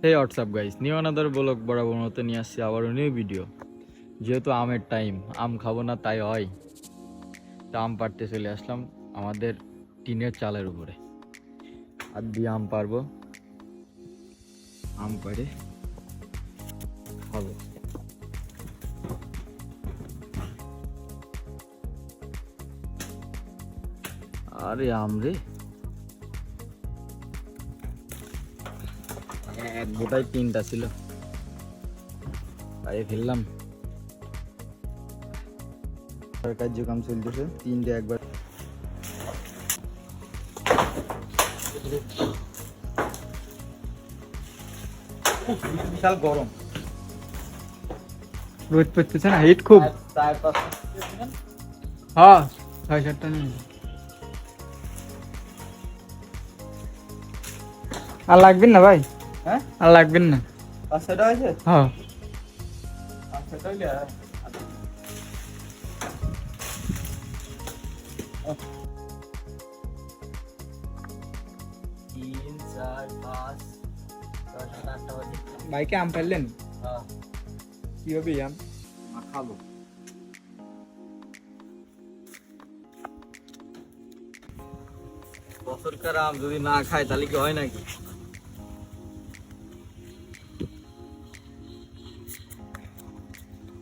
হে WhatsApp guys, new another blog বরাবর মতো নিয়ে আসছি আবারও নিউ ভিডিও। যেহেতু আমের টাইম, আম খাবো না তাই হয়, তা আম পাড়তে চলে আসলাম আমাদের টিনের চালের উপরে। আর দিয়ে আম পারবো, আম পাড়ে খাবো। আরে আম রে, এক গোটায় তিনটা ছিল, পায়ে ফেললাম। কার্যক্রম চলতেছে, তিনটে একবার বিশাল গরম, রোদ পড়তেছে না, হিট খুব। হ্যাঁ 6-7টা নিয়ে আর লাগবেন না ভাই। হ্যাঁ আর লাগবেন না। 5-6টা হয়েছে। হ্যাঁ 5-6টা হইলে 3-4-5-6-7-8টা বাজে। ভাইকে আম ফেললেন হ্যাঁ কি হবে আম? খাবো। বছরকার আম যদি না খায় তাহলে কি হয় নাকি?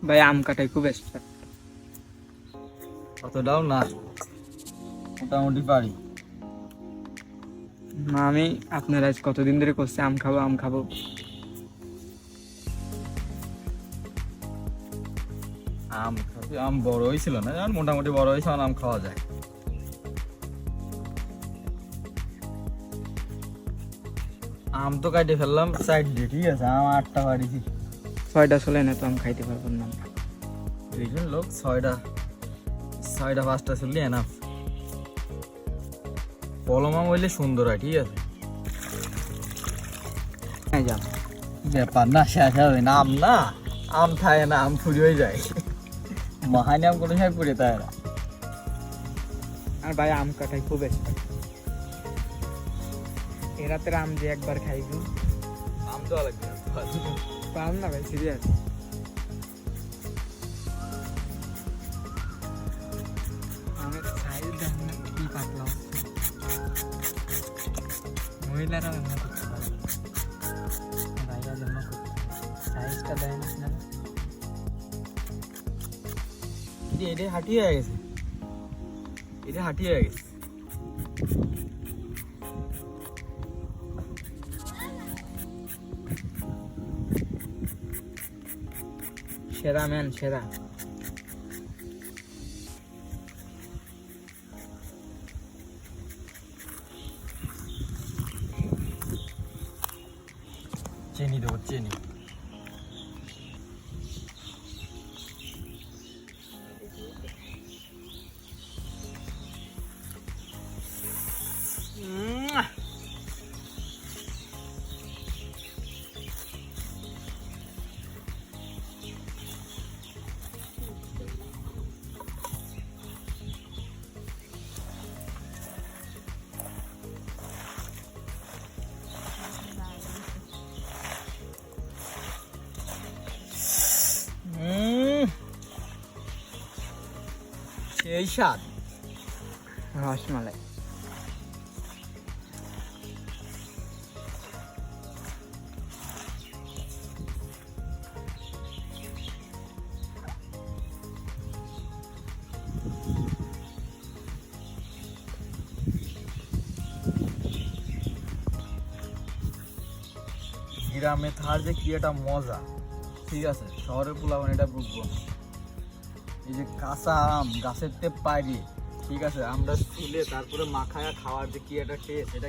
ভাই আম কাটাই খুব এক্সপার্ট। অতটাও না, মোটামুটি পারি। না আমি আপনারা আজ কতদিন ধরে করছে আম খাবো আম খাবো। আম খাবি, আম বড় হয়েছিল না, আর মোটামুটি বড় হয়েছে, আম খাওয়া যায়। আম তো কাটে ফেললাম সাইড দিয়ে, ঠিক আছে, আম 8টা পাড়িছি। 6টা চলে না তো আম খাইতে পারবেন না। দুইজন লোক 6টা 5টা চললে এনাফ। কলম আম হইলে সুন্দর হয়, ঠিক আছে। হ্যাঁ যাম ব্যাপার না, শেষ হবে না আম, না আম থাকে না, আম ফুরি হয়ে যায়। মহানি আম কোনো সময় পুড়ে থাকে না। আর ভাই আম কাটাই খুব এক্সপার্ট। এ রাতের আম যে একবার খাইবি আম দেওয়া লাগবে না। পাম না ভাই, সিরিয়াস। আমের সাইজ দেখেন না কি পাতলা। মহিলারা রান্না করতে পারে, ভাইরা জন্য করতে সাইজটা দেয় না আপনারা। এটা হাঁটি হয়ে গেছে, এটা হাঁটি হয়ে গেছে। সেরা ম্যান সেরা। চিনি দেবো, চিনি। সেই স্বাদ। রসমালাই গ্রামে থার যে কি একটা মজা, ঠিক আছে, শহরের পোলাপান এটা বুঝবো না। এই যে কাঁচা আম গাছের তে পাইরে, ঠিক আছে, আমরা তুলে তারপরে মাখায়া খাওয়ার যে কি একটা টেস্ট, এটা